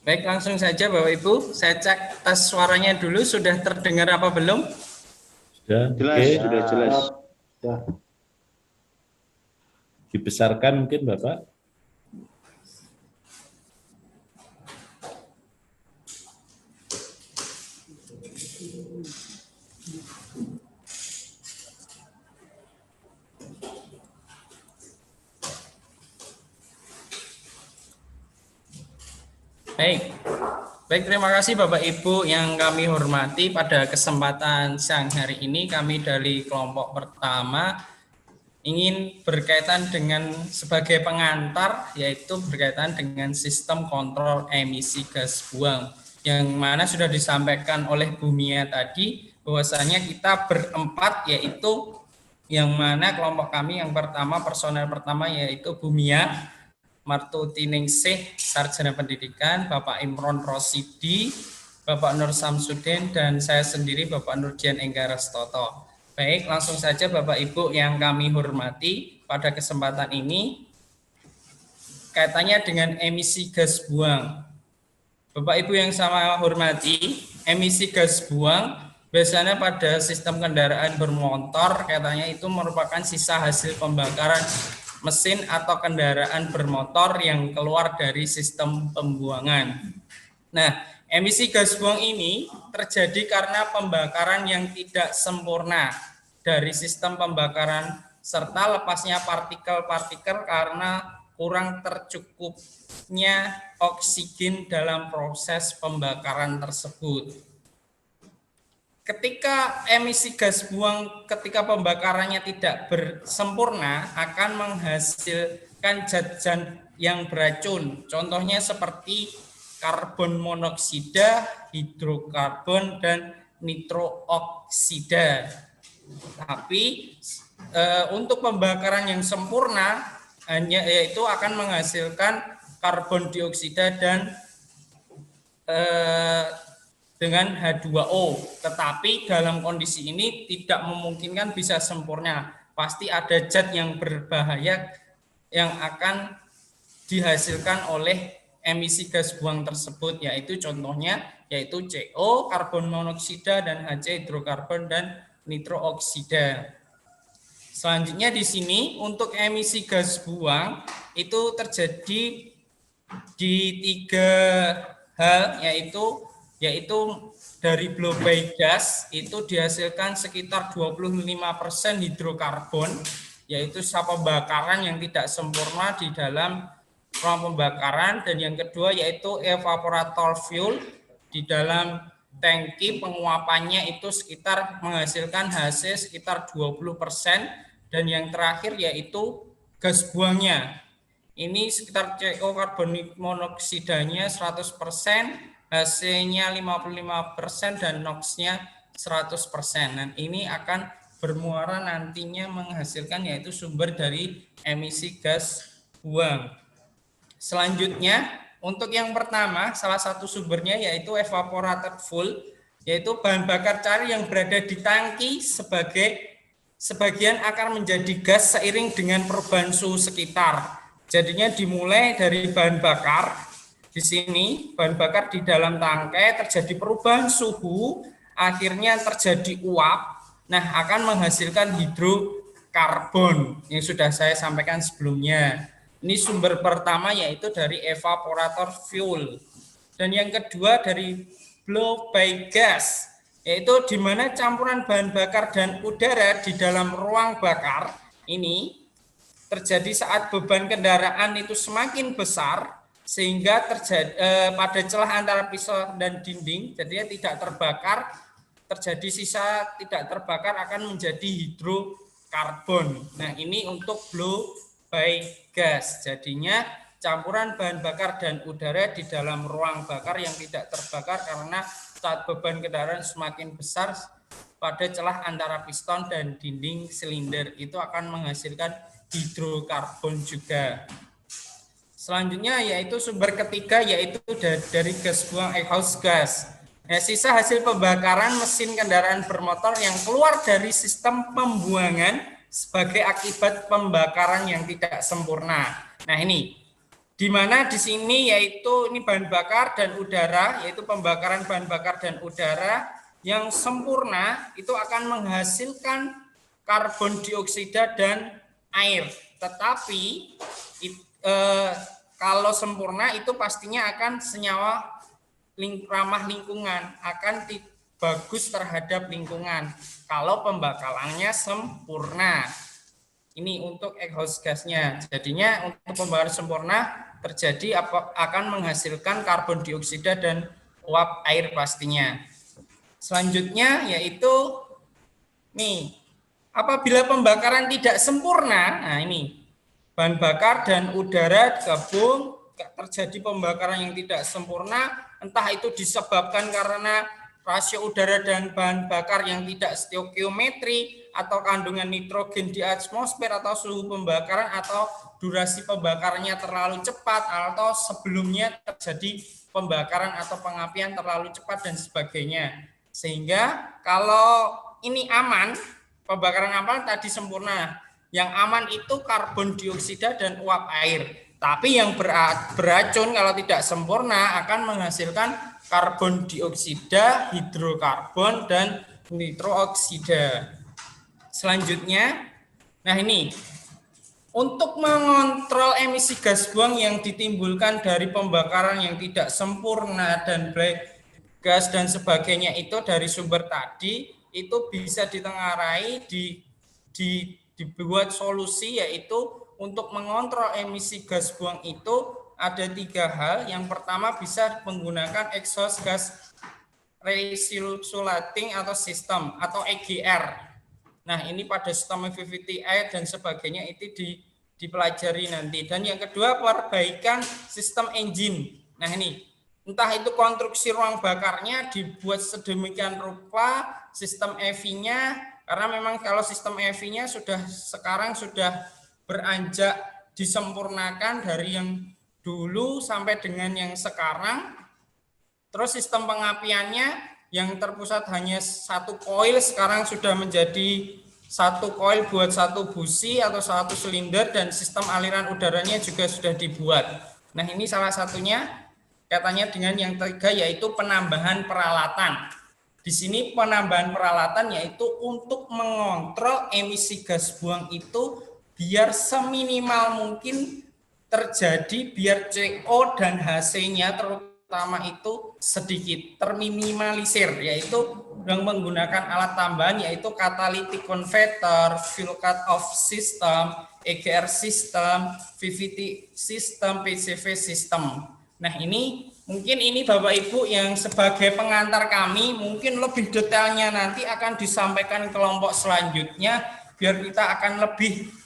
Baik, langsung saja Bapak Ibu, saya cek tes suaranya dulu, sudah terdengar apa belum? Sudah, jelas, sudah jelas. Dibesarkan mungkin Bapak. Baik, terima kasih Bapak Ibu yang kami hormati. Pada kesempatan siang hari ini kami dari kelompok pertama ingin berkaitan dengan sebagai pengantar, yaitu berkaitan dengan sistem kontrol emisi gas buang, yang mana sudah disampaikan oleh Bu Mia tadi bahwasanya kita berempat, yaitu yang mana kelompok kami yang pertama, personel pertama yaitu Bu Mia Martuti Ningsih, Sarjana Pendidikan, Bapak Imron Rosidi, Bapak Nur Samsudin, dan saya sendiri Bapak Nurdian Enggarastoto. Baik, langsung saja Bapak Ibu yang kami hormati, pada kesempatan ini kaitannya dengan emisi gas buang. Bapak Ibu yang sama hormati, emisi gas buang biasanya pada sistem kendaraan bermotor katanya itu merupakan sisa hasil pembakaran mesin atau kendaraan bermotor yang keluar dari sistem pembuangan. Nah, emisi gas buang ini terjadi karena pembakaran yang tidak sempurna dari sistem pembakaran serta lepasnya partikel-partikel karena kurang tercukupnya oksigen dalam proses pembakaran tersebut. Ketika emisi gas buang ketika pembakarannya tidak bersempurna akan menghasilkan zat-zat yang beracun. Contohnya seperti karbon monoksida, hidrokarbon, dan nitrooksida. Tapi untuk pembakaran yang sempurna hanya yaitu akan menghasilkan karbon dioksida dan dengan H2O, tetapi dalam kondisi ini tidak memungkinkan bisa sempurna. Pasti ada zat yang berbahaya yang akan dihasilkan oleh emisi gas buang tersebut, yaitu contohnya yaitu CO, karbon monoksida, dan HC, hidrokarbon, dan nitrooksida. Selanjutnya di sini untuk emisi gas buang itu terjadi di 3 hal, yaitu dari blow-by gas itu dihasilkan sekitar 25% hidrokarbon, yaitu sisa pembakaran yang tidak sempurna di dalam ruang pembakaran, dan yang kedua yaitu evaporator fuel di dalam tangki penguapannya itu sekitar menghasilkan HC sekitar 20%, dan yang terakhir yaitu gas buangnya. Ini sekitar CO karbon monoksidanya 100%, HC-nya 55%, dan NOx-nya 100%. Dan ini akan bermuara nantinya menghasilkan yaitu sumber dari emisi gas buang. Selanjutnya, untuk yang pertama, salah satu sumbernya yaitu evaporated fuel, yaitu bahan bakar cair yang berada di tangki sebagian akan menjadi gas seiring dengan perubahan suhu sekitar. Jadinya dimulai dari bahan bakar. Di sini bahan bakar di dalam tangkai terjadi perubahan suhu, akhirnya terjadi uap. Nah, akan menghasilkan hidrokarbon yang sudah saya sampaikan sebelumnya. Ini sumber pertama yaitu dari evaporator fuel. Dan yang kedua dari blow-by gas, yaitu di mana campuran bahan bakar dan udara di dalam ruang bakar ini terjadi saat beban kendaraan itu semakin besar sehingga terjadi pada celah antara pisau dan dinding, jadinya tidak terbakar, terjadi sisa tidak terbakar akan menjadi hidrokarbon. Nah, ini untuk blow-by gas, jadinya campuran bahan bakar dan udara di dalam ruang bakar yang tidak terbakar karena saat beban kendaraan semakin besar pada celah antara piston dan dinding silinder itu akan menghasilkan hidrokarbon juga. Selanjutnya yaitu sumber ketiga yaitu dari gas buang exhaust gas. Nah, sisa hasil pembakaran mesin kendaraan bermotor yang keluar dari sistem pembuangan sebagai akibat pembakaran yang tidak sempurna. Nah, ini di mana di sini yaitu ini bahan bakar dan udara, yaitu pembakaran bahan bakar dan udara yang sempurna itu akan menghasilkan karbon dioksida dan air. Tetapi kalau sempurna itu pastinya akan senyawa ramah lingkungan, akan bagus terhadap lingkungan kalau pembakarannya sempurna. Ini untuk exhaust gasnya. Jadinya untuk pembakaran sempurna terjadi akan menghasilkan karbon dioksida dan uap air pastinya. Selanjutnya yaitu nih, apabila pembakaran tidak sempurna, nah ini bahan bakar dan udara gabung terjadi pembakaran yang tidak sempurna, entah itu disebabkan karena rasio udara dan bahan bakar yang tidak stoikiometri atau kandungan nitrogen di atmosfer atau suhu pembakaran atau durasi pembakarannya terlalu cepat atau sebelumnya terjadi pembakaran atau pengapian terlalu cepat dan sebagainya. Sehingga kalau ini aman, pembakaran aman tadi sempurna. Yang aman itu karbon dioksida dan uap air. Tapi yang beracun kalau tidak sempurna akan menghasilkan karbon dioksida, hidrokarbon, dan nitrooksida. Selanjutnya, nah ini, untuk mengontrol emisi gas buang yang ditimbulkan dari pembakaran yang tidak sempurna dan black gas dan sebagainya itu dari sumber tadi, itu bisa ditengarai, dibuat solusi, yaitu untuk mengontrol emisi gas buang itu ada 3 hal. Yang pertama bisa menggunakan exhaust gas recirculating atau sistem atau EGR. Nah, ini pada sistem VVTi dan sebagainya itu dipelajari nanti. Dan yang kedua perbaikan sistem engine. Nah, ini entah itu konstruksi ruang bakarnya dibuat sedemikian rupa, sistem EV-nya, karena memang kalau sistem EV-nya sekarang sudah beranjak disempurnakan dari yang dulu sampai dengan yang sekarang. Terus sistem pengapiannya yang terpusat hanya 1 koil sekarang sudah menjadi 1 koil buat 1 busi atau 1 silinder, dan sistem aliran udaranya juga sudah dibuat. Nah, ini salah satunya katanya dengan yang ketiga yaitu penambahan peralatan. Di sini penambahan peralatan yaitu untuk mengontrol emisi gas buang itu biar seminimal mungkin terjadi, biar CO dan HC-nya terutama itu sedikit terminimalisir, yaitu dengan menggunakan alat tambahan yaitu catalytic converter, fuel cut-off system, EGR system, VVT system, PCV system. Nah, ini mungkin ini Bapak Ibu yang sebagai pengantar kami, mungkin lebih detailnya nanti akan disampaikan kelompok selanjutnya biar kita akan lebih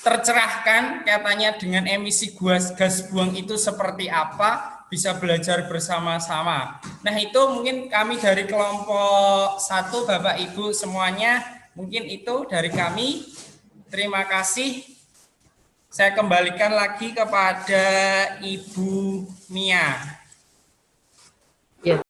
tercerahkan katanya dengan emisi gas buang itu seperti apa, bisa belajar bersama-sama. Nah, itu mungkin kami dari kelompok 1 Bapak Ibu semuanya, mungkin itu dari kami. Terima kasih. Saya kembalikan lagi kepada Ibu Mia.